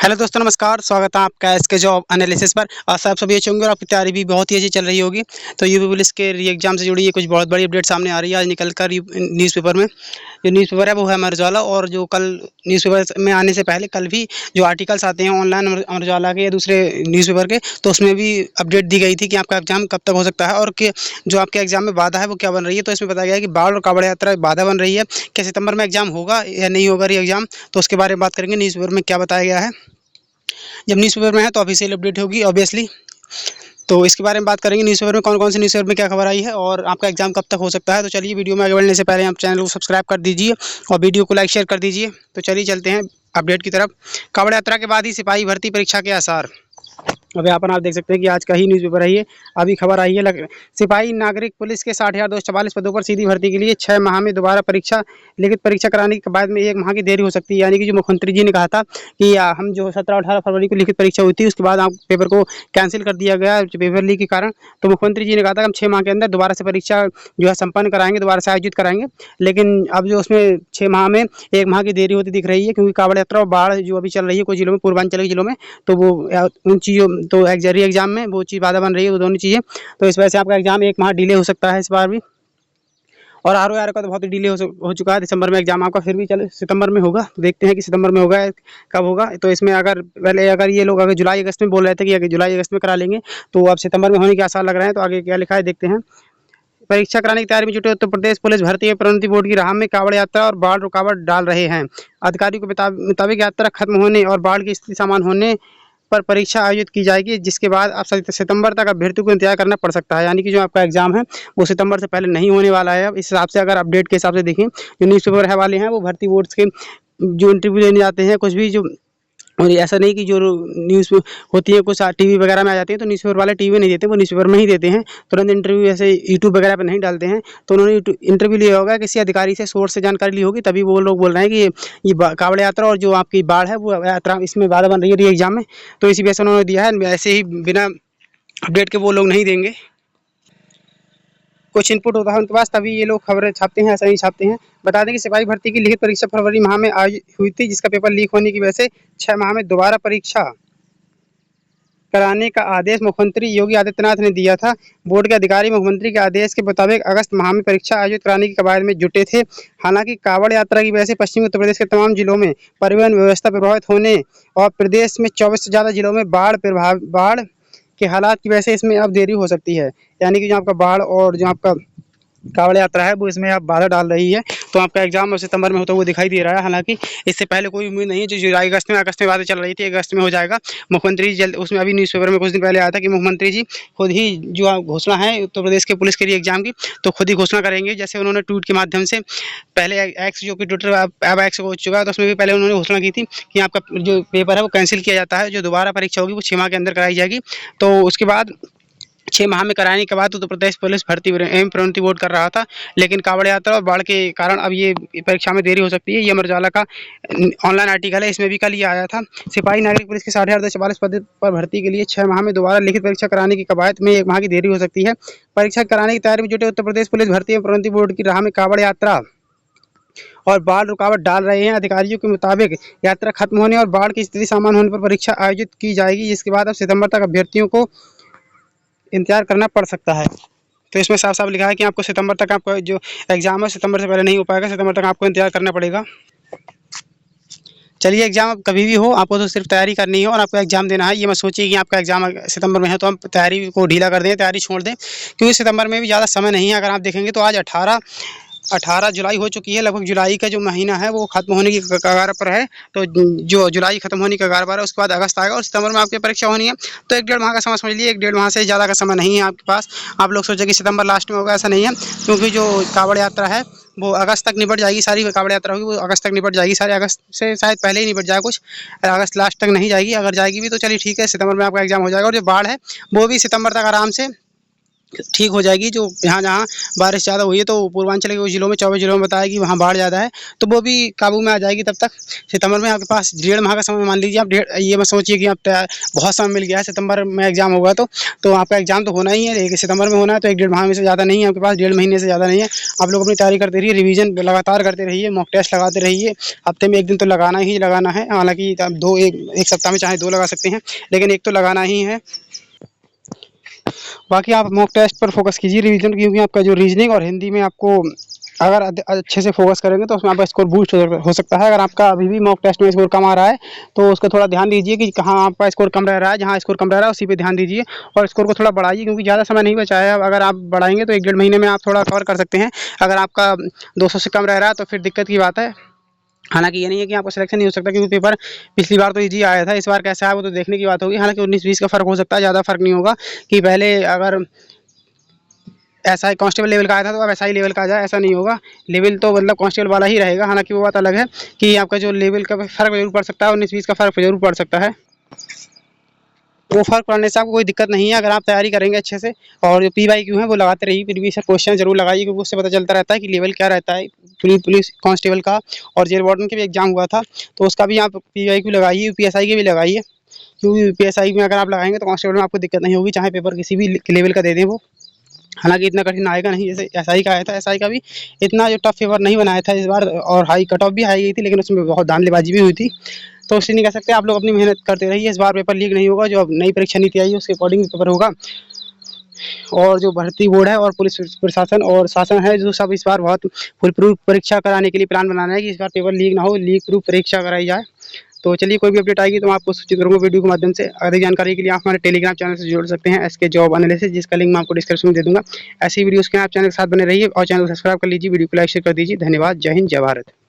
Hello दोस्तों, नमस्कार। स्वागत है आपका एसके जॉब एनालिसिस पर। आशा आप सभी अच्छे होंगे और आपकी तैयारी भी बहुत ही अच्छी चल रही होगी। तो यूपी पुलिस के री एग्जाम से जुड़ी ये कुछ बहुत बड़ी अपडेट सामने आ रही है आज निकल कर न्यूज़पेपर में। जो न्यूज़पेपर है वो है अमर उजाला, और जो कल न्यूज़पेपर में आने से पहले कल भी जो आर्टिकल्स आते हैं ऑनलाइन अमर उजाला के या दूसरे न्यूज़पेपर के, तो उसमें भी अपडेट दी गई थी कि आपका एग्जाम कब तक हो सकता है और कि जो आपके एग्जाम में बाधा है वो क्या बन रही है। तो इसमें बताया गया है कि बाढ़ और कांवड़ यात्रा बाधा बन रही है। क्या सितंबर में एग्जाम होगा या नहीं होगा री एग्जाम, तो उसके बारे में बात करेंगे न्यूज़पेपर में क्या बताया गया है। जब न्यूज़पेपर में है तो ऑफिशियल अपडेट होगी ऑब्वियसली। तो इसके बारे में बात करेंगे न्यूज़पेपर में कौन-कौन से न्यूज़पेपर में क्या खबर आई है और आपका एग्जाम कब तक हो सकता है। तो चलिए वीडियो में आगे बढ़ने से पहले आप चैनल को सब्सक्राइब कर दीजिए और वीडियो को लाइक शेयर कर दीजिए। तो चलिए चलते हैं अपडेट की तरफ। कांवड़ यात्रा के बाद ही सिपाही भर्ती परीक्षा के आसार। अब यहाँ पर आप देख सकते हैं कि आज का ही न्यूज़पेपर है ये। अभी खबर आई है सिपाही नागरिक पुलिस के 60,244 पदों पर सीधी भर्ती के लिए 6 माह में दोबारा परीक्षा लिखित परीक्षा कराने के बाद में 1 माह की देरी हो सकती है। यानी कि जो मुख्यमंत्री जी ने कहा था कि हम जो 17-18 फरवरी को लिखित परीक्षा हुई थी, उसके बाद आप पेपर को कैंसिल कर दिया गया पेपर लीक के कारण। तो मुख्यमंत्री जी ने कहा था कि हम 6 माह के अंदर दोबारा से परीक्षा जो है संपन्न कराएंगे, दोबारा से आयोजित कराएंगे। लेकिन अब जो उसमें 6 माह में 1 माह की देरी होती दिख रही है, क्योंकि कांवड़ यात्रा और बाढ़ जो अभी चल रही है कुछ जिलों में, पूर्वांचल के जिलों में, तो वो उन चीज़ों तो एग्जाम में वो चीज़ बाधा बन रही है, वो दोनों चीज़ें। तो इस वजह से आपका एग्जाम 1 माह डिले हो सकता है इस बार भी। और आर का तो बहुत ही डिले हो चुका है। दिसंबर में एग्जाम आपका, फिर भी चलो सितंबर में होगा। तो देखते हैं कि सितंबर में होगा कब होगा। तो इसमें अगर ये लोग अगर जुलाई अगस्त में बोल रहे थे कि अगर जुलाई अगस्त में करा लेंगे, तो अब सितंबर में होने के आसार लग रहे हैं। तो आगे क्या लिखा है देखते हैं। परीक्षा कराने की तैयारी में जुटे उत्तर प्रदेश पुलिस भर्ती एवं प्रोन्नति बोर्ड की राह में कांवड़ यात्रा और बाढ़ रुकावट डाल रहे हैं। अधिकारियों के मुताबिक यात्रा खत्म होने और बाढ़ की स्थिति सामान्य होने पर परीक्षा आयोजित की जाएगी, जिसके बाद आप सितंबर तक अभ्यर्थियों को इंतजार करना पड़ सकता है। यानी कि जो आपका एग्जाम है वो सितंबर से पहले नहीं होने वाला है। अब इस हिसाब से अगर अपडेट के हिसाब से देखें, जो न्यूज़पेपर है वाले हैं वो भर्ती बोर्ड्स के जो इंटरव्यू लेने जाते हैं कुछ भी जो, और ऐसा नहीं कि जो न्यूज़ होती है कुछ टीवी वगैरह में आ जाती है, तो न्यूज़पेपर वाले टीवी में नहीं देते, वो न्यूज़पेपर में ही देते हैं। तुरंत इंटरव्यू ऐसे यूट्यूब वगैरह पे नहीं डालते हैं। तो उन्होंने इंटरव्यू लिया होगा, किसी अधिकारी से सोर्स से जानकारी ली होगी, तभी वो लोग बोल रहे हैं कि ये कांवड़ यात्रा और जो आपकी बाढ़ है वो यात्रा इसमें बाधा बन रही है री एग्जाम में। तो इसी वजह से उन्होंने दिया है, ऐसे ही बिना अपडेट के वो लोग नहीं देंगे। कुछ इनपुट होता है उनके पास, तभी ये लोग खबरें छापते हैं, ऐसा नहीं छापते हैं। बता दें कि सिपाही भर्ती की लिखित परीक्षा फरवरी माह में आयोजित हुई थी, जिसका पेपर लीक होने की वजह से 6 माह में दोबारा परीक्षा कराने का आदेश मुख्यमंत्री योगी आदित्यनाथ ने दिया था। बोर्ड के अधिकारी मुख्यमंत्री के आदेश के मुताबिक अगस्त माह में परीक्षा आयोजित कराने की कवायद में जुटे थे। हालांकि कांवड़ यात्रा की वजह से पश्चिमी उत्तर प्रदेश के तमाम जिलों में परिवहन व्यवस्था प्रभावित होने और प्रदेश में 24 से ज़्यादा जिलों में बाढ़ के हालात की वजह से इसमें अब देरी हो सकती है। यानी कि जो आपका बाढ़ और जो आपका कांवड़ यात्रा है वो इसमें अब बाधा डाल रही है। तो आपका एग्जाम सितंबर में होता हुआ दिखाई दे रहा है। हालांकि इससे पहले कोई उम्मीद नहीं है। जो जुलाई अगस्त में बातें चल रही थी, अगस्त में हो जाएगा। मुख्यमंत्री जी जल्द उसमें अभी न्यूज़पेपर में कुछ दिन पहले आया था कि मुख्यमंत्री जी खुद ही जो घोषणा है उत्तर प्रदेश के पुलिस के लिए एग्जाम की, तो खुद ही घोषणा करेंगे। जैसे उन्होंने ट्वीट के माध्यम से पहले एक्स जो कि ट्विटर अब एक्स हो चुका है, तो उसमें भी पहले उन्होंने घोषणा की थी कि आपका जो पेपर है वो कैंसिल किया जाता है, जो दोबारा परीक्षा होगी वो 6 माह के अंदर कराई जाएगी। तो उसके बाद 6 माह में कराने के बाद उत्तर प्रदेश पुलिस भर्ती एवं प्रोन्नति बोर्ड कर रहा था। लेकिन कांवड़ यात्रा और बाढ़ के कारण अब ये परीक्षा में देरी हो सकती है। ये अमर उजाला का ऑनलाइन आर्टिकल है, इसमें भी कल ये आया था। सिपाही नागरिक पुलिस के 60,244 पद पर भर्ती के लिए 6 माह में दोबारा लिखित परीक्षा कराने की कवायद में 1 माह की देरी हो सकती है। परीक्षा कराने की तैयारी में जुटे उत्तर प्रदेश पुलिस भर्ती एवं प्रोन्नति बोर्ड की राह में कांवड़ यात्रा और बाढ़ रुकावट डाल रहे हैं। अधिकारियों के मुताबिक यात्रा खत्म होने और बाढ़ की स्थिति सामान्य होने पर परीक्षा आयोजित की जाएगी, जिसके बाद अब सितंबर तक अभ्यर्थियों को इंतजार करना पड़ सकता है। तो इसमें साफ-साफ लिखा है कि आपको सितंबर तक आपका जो एग्ज़ाम है सितंबर से पहले नहीं हो पाएगा, सितंबर तक आपको इंतजार करना पड़ेगा। चलिए एग्ज़ाम अब कभी भी हो, आपको तो सिर्फ तैयारी करनी है और आपको एग्ज़ाम देना है। ये मत सोचिए कि आपका एग्ज़ाम सितंबर में है तो हम तैयारी को ढीला कर दें, तैयारी छोड़ दें, क्योंकि सितंबर में भी ज़्यादा समय नहीं है। अगर आप देखेंगे तो आज 18 जुलाई हो चुकी है। लगभग जुलाई का जो महीना है वो खत्म होने की कगार पर है। तो जो जुलाई खत्म होने की कगार पर है, उसके बाद अगस्त आएगा और सितंबर में आपकी परीक्षा होनी है। तो 1 डेढ़ माह का समय समझ लीजिए, 1 डेढ़ माह से ज़्यादा का समय नहीं है आपके पास। आप लोग सोचे कि सितंबर लास्ट में होगा, ऐसा नहीं है, क्योंकि जो कांवड़ यात्रा है वो अगस्त तक निपट जाएगी। सारी कांवड़ यात्रा होगी वो अगस्त तक निपट जाएगी सारी। अगस्त से शायद पहले ही निपट जाए कुछ, अगस्त लास्ट तक नहीं जाएगी। अगर जाएगी भी तो चलिए ठीक है, सितंबर में आपका एग्जाम हो जाएगा। और जो बाढ़ है वो भी सितंबर तक आराम से ठीक हो जाएगी। जो जहाँ जहाँ बारिश ज़्यादा हुई है तो पूर्वांचल के कुछ जिलों में 24 जिलों में बताया कि वहाँ बाढ़ ज़्यादा है, तो वो भी काबू में आ जाएगी तब तक। सितंबर में आपके पास 1.5 माह का समय मान लीजिए आप, डेढ़ ये मत सोचिए कि आप तैयार, बहुत समय मिल गया है, सितंबर में एग्जाम होगा तो आपका एग्जाम तो होना ही है, लेकिन सितंबर में होना है तो 1.5 माह में से ज़्यादा नहीं है आपके पास, 1.5 महीने से ज़्यादा नहीं है। आप लोग अपनी तैयारी करते रहिए, रिवीजन लगातार करते रहिए, मॉक टेस्ट लगाते रहिए। हफ्ते में 1 दिन तो लगाना ही लगाना है, हालांकि आप दो एक सप्ताह में चाहे 2 लगा सकते हैं, लेकिन एक तो लगाना ही है। बाकी आप मॉक टेस्ट पर फोकस कीजिए, रिवीजन, क्योंकि आपका जो रीजनिंग और हिंदी में आपको अगर अच्छे से फोकस करेंगे तो उसमें आपका स्कोर बूस्ट हो सकता है। अगर आपका अभी भी मॉक टेस्ट में स्कोर कम आ रहा है तो उसका थोड़ा ध्यान दीजिए कि कहाँ आपका स्कोर कम रह रहा है, जहाँ स्कोर कम रह रहा है उसी पे ध्यान दीजिए और स्कोर को थोड़ा बढ़ाइए, क्योंकि ज़्यादा समय नहीं बचा है। अगर आप बढ़ाएंगे तो 1-1.5 महीने में आप थोड़ा कवर कर सकते हैं। अगर आपका 200 से कम रह रहा है तो फिर दिक्कत की बात है। हालांकि ये नहीं है कि आपका सिलेक्शन नहीं हो सकता, क्योंकि पेपर पिछली बार तो इजी आया था, इस बार कैसा है वो तो देखने की बात होगी। हालांकि 19-20 का फ़र्क हो सकता है, ज़्यादा फर्क नहीं होगा। कि पहले अगर ऐसा ही कांस्टेबल लेवल का आया था तो अब ऐसा ही लेवल का आ जाए, ऐसा नहीं होगा। लेवल तो मतलब कांस्टेबल वाला ही रहेगा, हालांकि वो बात अलग है कि आपका जो लेवल का फ़र्क जरूर पड़ सकता है, 19-20 का फ़र्क जरूर पड़ सकता है। वो फ़र्क पड़ने से आपको कोई दिक्कत नहीं है, अगर आप तैयारी करेंगे अच्छे से। और जो PYQ है वो लगाते रहिए, प्रीवियस क्वेश्चन जरूर लगाइए, क्योंकि उससे पता चलता रहता है कि लेवल क्या रहता है पुलिस कांस्टेबल का। और जेल वार्डन के भी एग्जाम हुआ था तो उसका भी आप PYQ लगाइए, UPSI के भी लगाइए, क्योंकि UPSI में अगर आप लगाएंगे तो कांस्टेबल में आपको दिक्कत नहीं होगी, चाहे पेपर किसी भी लेवल का दे दें वो। हालांकि इतना कठिन आएगा नहीं जैसे SI का आया था, SI का भी इतना जो टफ पेपर नहीं बनाया था इस बार, और हाई कट ऑफ भी आई गई थी, लेकिन उसमें बहुत धांधलीबाजी भी हुई थी। तो इसलिए नहीं कह सकते, आप लोग अपनी मेहनत करते रहिए। इस बार पेपर लीक नहीं होगा, जो अब नई परीक्षा नीति आई है उसके अकॉर्डिंग पेपर होगा। और जो भर्ती बोर्ड है और पुलिस प्रशासन और शासन है, जो सब इस बार बहुत फुल प्रूफ परीक्षा कराने के लिए प्लान बनाना है कि इस बार पेपर लीक ना हो, लीक प्रूफ परीक्षा कराई जाए। तो चलिए, कोई भी अपडेट आएगी तो मैं आपको सूचित करूँगा वीडियो के माध्यम से। अधिक जानकारी के लिए आप हमारे टेलीग्राम चैनल से जुड़ सकते हैं, SK जॉब एनालिसिस, जिसका लिंक मैं आपको डिस्क्रिप्शन में दे दूँगा। ऐसी वीडियोज़ के लिए आप चैनल के साथ बने रहिए और चैनल को सब्सक्राइब कर लीजिए, वीडियो को लाइक शेयर कर दीजिए। धन्यवाद। जय हिंद, जय भारत।